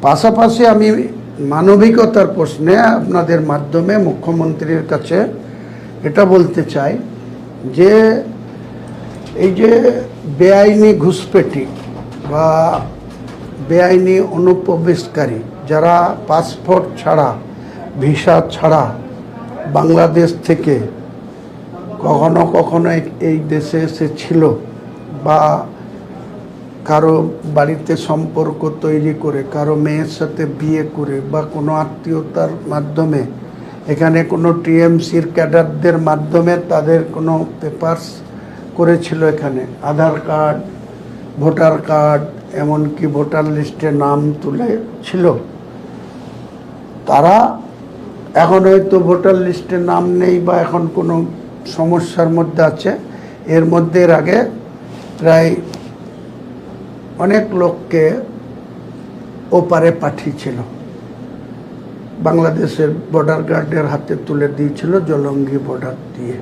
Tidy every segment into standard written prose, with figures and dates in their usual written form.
পাশাপাশি আমি মানবিকতার প্রশ্নে আপনাদের মাধ্যমে মুখ্যমন্ত্রীর কাছে এটা বলতে চাই যে এই যে বেআইনি ঘুষপেটি বা বেআইনি অনুপ্রবেশকারী যারা পাসপোর্ট ছাড়া ভিসা ছাড়া বাংলাদেশ থেকে কখনো কখনো এই দেশে এসেছিল বা কারো বাড়িতে সম্পর্ক তৈরি করে কারো মেয়ের সাথে বিয়ে করে বা কোনো আত্মীয়তার মাধ্যমে এখানে কোনো টিএমসির ক্যাডারদের মাধ্যমে তাদের কোনো পেপারস করেছিল, এখানে আধার কার্ড, ভোটার কার্ড, এমনকি ভোটার লিস্টে নাম তুলেছিল, তারা এখন হয়তো ভোটার লিস্টে নাম নেই বা এখন কোনো সমস্যার মধ্যে আছে। এর মধ্যে এর আগে প্রায় অনেক লোককে ওপারে পাঠিয়েছিল, বাংলাদেশের বর্ডার গার্ডের হাতে তুলে দিয়েছিল জলঙ্গি বর্ডার দিয়ে।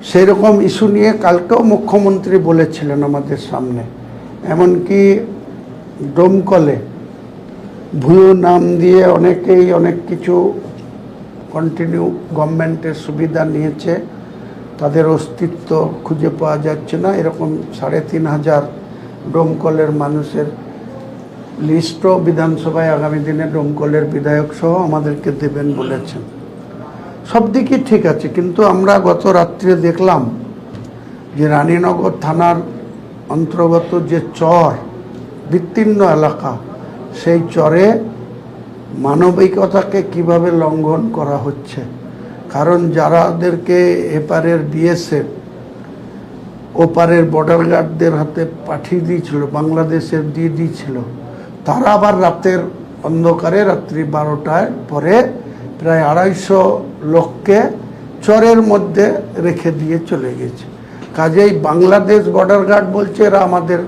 সেই রকম ইস্যু নিয়ে কালকেও মুখ্যমন্ত্রী বলেছিলেন আমাদের সামনে। এমনকি ডোমকলে ভুয়ো নাম দিয়ে অনেকেই অনেক কিছু কন্টিনিউ গভর্নমেন্টের সুবিধা নিয়েছে, তাদের অস্তিত্ব খুঁজে পাওয়া যাচ্ছে না। এরকম ৩৫০০ ডোমকলের মানুষের লিস্টও বিধানসভায় আগামী দিনে ডোমকলের বিধায়ক সহ আমাদেরকে দেবেন বলেছেন। সব দিকই ঠিক আছে, কিন্তু আমরা গত রাত্রে দেখলাম যে রানীনগর থানার অন্তর্গত যে চর, বিস্তীর্ণ এলাকা, সেই চরে মানবিকতাকে কিভাবে লঙ্ঘন করা হচ্ছে। কারণ যারাদেরকে এপারের বিএসএফ ওপারের বর্ডার গার্ডদের হাতে পাঠিয়ে দিয়েছিল, বাংলাদেশের দিয়ে দিয়েছিল, তারা আবার রাতের অন্ধকারে রাত্রি 12টায় পরে প্রায় 250 লোককে চরের মধ্যে রেখে দিয়ে চলে গেছে। কাজেই বাংলাদেশ বর্ডার গার্ড বলছে এরা আমাদের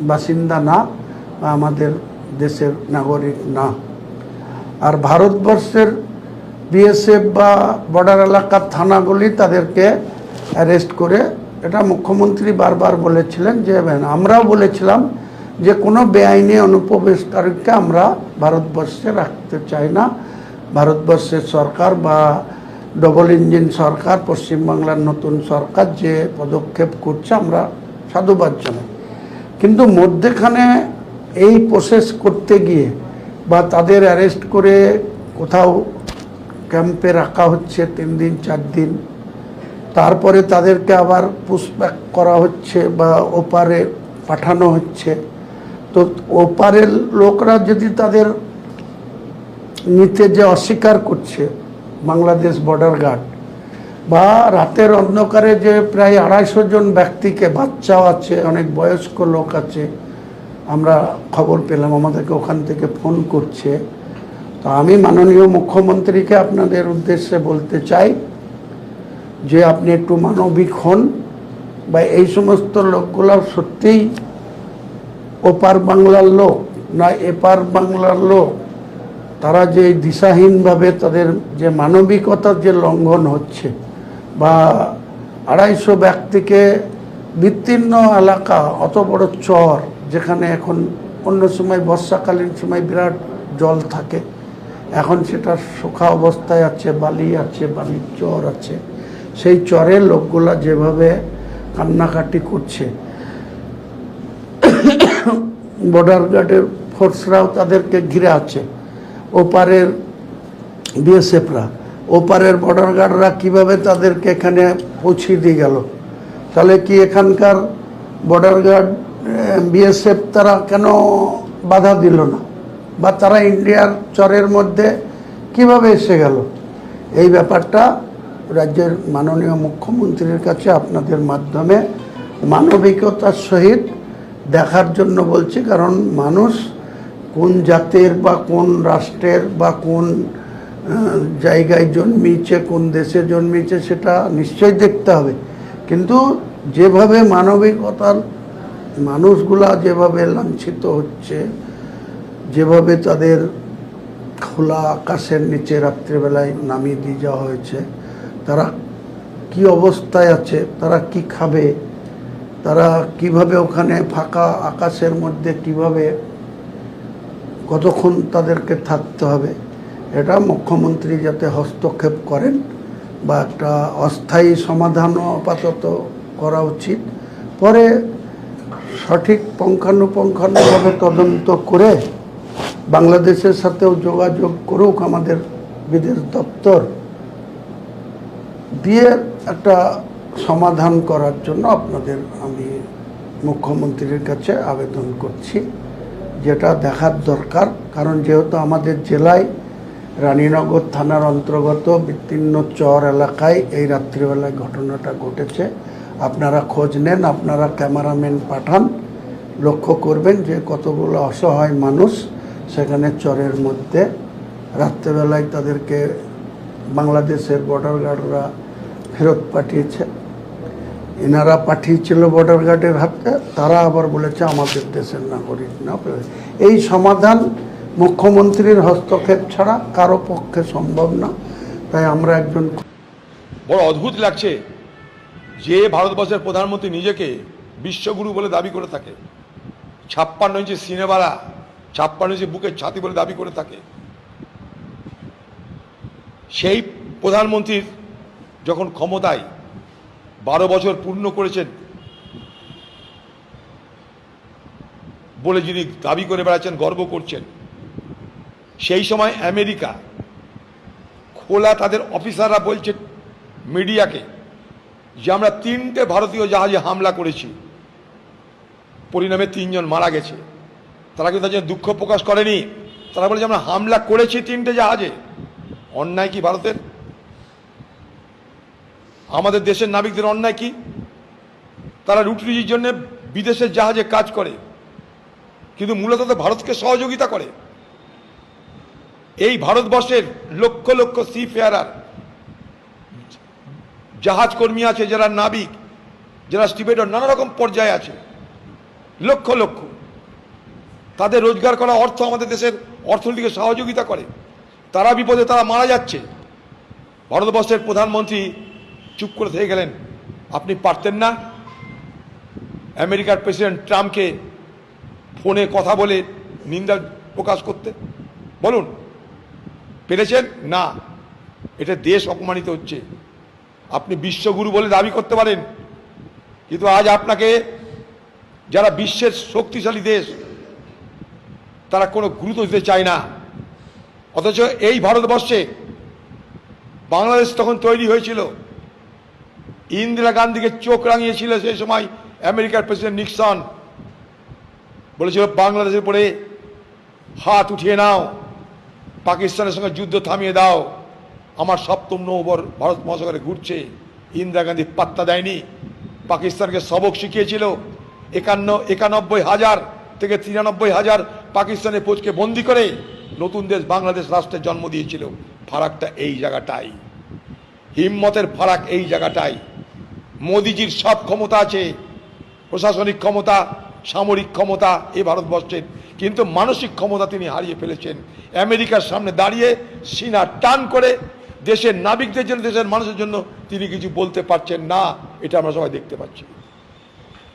বাসিন্দা না বা আমাদের দেশের নাগরিক না। আর ভারতবর্ষের বিএসএফ বা বর্ডার এলাকার থানাগুলি তাদেরকে অ্যারেস্ট করে, এটা মুখ্যমন্ত্রী বারবার বলেছিলেন যে আমরাও বলেছিলাম যে কোনো বেআইনি অনুপ্রবেশকারীকে আমরা ভারতবর্ষে রাখতে চাই না। ভারতবর্ষের সরকার বা ডবল ইঞ্জিন সরকার, পশ্চিমবাংলার নতুন সরকার যে পদক্ষেপ করছে আমরা সাধুবাদ জানাই। কিন্তু মধ্যেখানে এই প্রসেস করতে গিয়ে বা তাদের অ্যারেস্ট করে কোথাও ক্যাম্পে রাখা হচ্ছে 3 দিন 4 দিন, তারপরে তাদেরকে আবার পুশব্যাক করা হচ্ছে বা ওপারে পাঠানো হচ্ছে। তো ওপারের লোকরা যদি তাদের নিতে যে অস্বীকার করছে বাংলাদেশ বর্ডার গার্ড, বা রাতের অন্ধকারে যে প্রায় 250 জন ব্যক্তিকে, বাচ্চাও আছে, অনেক বয়স্ক লোক আছে, আমরা খবর পেলাম, আমাদেরকে ওখান থেকে ফোন করছে। তো আমি মাননীয় মুখ্যমন্ত্রীকে আপনাদের উদ্দেশ্যে বলতে চাই যে আপনি একটু মানবিক হন, বা এই সমস্ত লোকগুলো সত্যিই ওপার বাংলার লোক না এপার বাংলার লোক, তারা যে দিশাহীনভাবে তাদের যে মানবিকতার যে লঙ্ঘন হচ্ছে, বা 250 ব্যক্তিকে বিস্তীর্ণ এলাকা, অত বড় চর যেখানে এখন অন্য সময় বর্ষাকালীন সময় বিরাট জল থাকে, এখন সেটা শুখা অবস্থায় আছে, বালি আছে, বালির চর আছে, সেই চরের লোকগুলা যেভাবে কান্নাকাটি করছে, বর্ডার গার্ডের ফোর্সরাও তাদেরকে ঘিরে আছে, ওপারের বিএসএফরা, ওপারের বর্ডার গার্ডরা কীভাবে তাদেরকে এখানে পৌঁছিয়ে দিয়ে গেল। তাহলে কি এখানকার বর্ডার গার্ড বিএসএফ তারা কেন বাধা দিল না, বা তারা ইন্ডিয়ার চরের মধ্যে কিভাবে এসে গেল? এই ব্যাপারটা রাজ্যের মাননীয় মুখ্যমন্ত্রীর কাছে আপনাদের মাধ্যমে মানবিকতার সহিত দেখার জন্য বলছি। কারণ মানুষ কোন জাতের বা কোন রাষ্ট্রের বা কোন জায়গায় জন্মিয়েছে, কোন দেশে জন্মিয়েছে, সেটা নিশ্চয়ই দেখতে হবে। কিন্তু যেভাবে মানবিকতার মানুষগুলা যেভাবে লাঞ্ছিত হচ্ছে, যেভাবে তাদের খোলা আকাশের নিচে রাত্রিবেলায় নামিয়ে দিয়ে যাওয়া হয়েছে, তারা কি অবস্থায় আছে, তারা কি খাবে, তারা কিভাবে ওখানে ফাঁকা আকাশের মধ্যে কিভাবে কতক্ষণ তাদেরকে থাকতে হবে, এটা মুখ্যমন্ত্রী যাতে হস্তক্ষেপ করেন বা একটা অস্থায়ী সমাধানও আপাতত করা উচিত। পরে সঠিক পুঙ্খানুপুঙ্খানুভাবে তদন্ত করে বাংলাদেশের সাথেও যোগাযোগ করুক আমাদের বিদেশ দপ্তর, দিয়ে একটা সমাধান করার জন্য আপনাদের আমি মুখ্যমন্ত্রীর কাছে আবেদন করছি। যেটা দেখার দরকার, কারণ যেহেতু আমাদের জেলায় রানীনগর থানার অন্তর্গত বিস্তীর্ণ চর এলাকায় এই রাত্রিবেলায় ঘটনাটা ঘটেছে। আপনারা খোঁজ নেন, আপনারা ক্যামেরাম্যান পাঠান, লক্ষ্য করবেন যে কতগুলো অসহায় মানুষ সেখানে চরের মধ্যে রাত্রেবেলায় তাদেরকে বাংলাদেশের বর্ডার গার্ডরা ফেরত পাঠিয়েছে। এনারা পাঠিয়েছিল বর্ডার গার্ডের হাতে, তারা আবার বলেছে আমাদের দেশের নাগরিক না। এই সমাধান মুখ্যমন্ত্রীর হস্তক্ষেপ ছাড়া কারো পক্ষে সম্ভব না। তাই আমরা একজন বড় অদ্ভুত লাগছে যে ভারতবর্ষের প্রধানমন্ত্রী নিজেকে বিশ্বগুরু বলে দাবি করে থাকে, 56 ইঞ্চি সিনেমারা, 56 ইঞ্চি বুকের ছাতি বলে দাবি করে থাকে। সেই প্রধানমন্ত্রীর যখন ক্ষমতায় 12 বছর পূর্ণ করেছেন বলে যিনি দাবি করে বেড়াচ্ছেন, গর্ব করছেন, সেই সময় আমেরিকা খোলা তাদের অফিসাররা বলছে মিডিয়াকে যে আমরা 3টে ভারতীয় জাহাজে হামলা করেছি, পরিণামে 3 জন মারা গেছে। তারা কিন্তু তার জন্য দুঃখ প্রকাশ করেনি, তারা বলে যে আমরা হামলা করেছি 3টে জাহাজে। অন্যায় কি ভারতের? আমাদের দেশের নাবিকদের অন্যায় কি? তারা রুটি রুজির জন্য বিদেশের জাহাজে কাজ করে, কিন্তু মূলত তো ভারতকে সহযোগিতা করে। এই ভারতবর্ষের লক্ষ লক্ষ সি ফেয়ারার, জাহাজ কর্মী আছে, যারা নাবিক, যারা স্টিভেডর, নানা রকম পর্যায়ে আছে, লক্ষ লক্ষ, তাদের রোজগার করা অর্থ আমাদের দেশের অর্থনীতিকে সহযোগিতা করে। তারা বিপদে, তারা মারা যাচ্ছে। ভারতবর্ষের প্রধানমন্ত্রী চুপ করে থেকে গেলেন। আপনি পারতেন না আমেরিকার প্রেসিডেন্ট ট্রাম্পকে ফোনে কথা বলে নিন্দা প্রকাশ করতে? বলুন, পেরেছেন না? এটা দেশ অপমানিত হচ্ছে। আপনি বিশ্বগুরু বলে দাবি করতে পারেন, কিন্তু আজ আপনাকে যারা বিশ্বের শক্তিশালী দেশ তারা কোনো গুরুত্ব দিতে চায় না। অথচ এই ভারতবর্ষে বাংলাদেশ তখন তৈরি হয়েছিল, ইন্দিরা গান্ধীকে চোখ রাঙিয়েছিল সেই সময় আমেরিকার প্রেসিডেন্ট নিক্সন। বলেছিল বাংলাদেশের পরে হাত উঠিয়ে নাও, পাকিস্তানের সঙ্গে যুদ্ধ থামিয়ে দাও। আমার 7ম নৌবর ভারত মহাসাগরে ঘুরছে। ইন্দিরা গান্ধী পাত্তা দেয়নি, পাকিস্তানকে সবক শিখিয়েছিল। 91,000 থেকে 93,000 পাকিস্তানের ফৌজকে বন্দি করে নতুন দেশ বাংলাদেশ রাষ্ট্রের জন্ম দিয়েছিল। ফারাকটা এই জায়গাটাই, হিম্মতের ফারাক এই জায়গাটাই। মোদিজির সব ক্ষমতা আছে, প্রশাসনিক ক্ষমতা, সামরিক ক্ষমতা এই ভারতবর্ষের, কিন্তু মানসিক ক্ষমতা তিনি হারিয়ে ফেলেছেন। আমেরিকার সামনে দাঁড়িয়ে সিনা টান করে দেশের নাবিকদের জন্য, দেশের মানুষের জন্য তিনি কিছু বলতে পারছেন না। এটা আমরা সবাই দেখতে পাচ্ছি।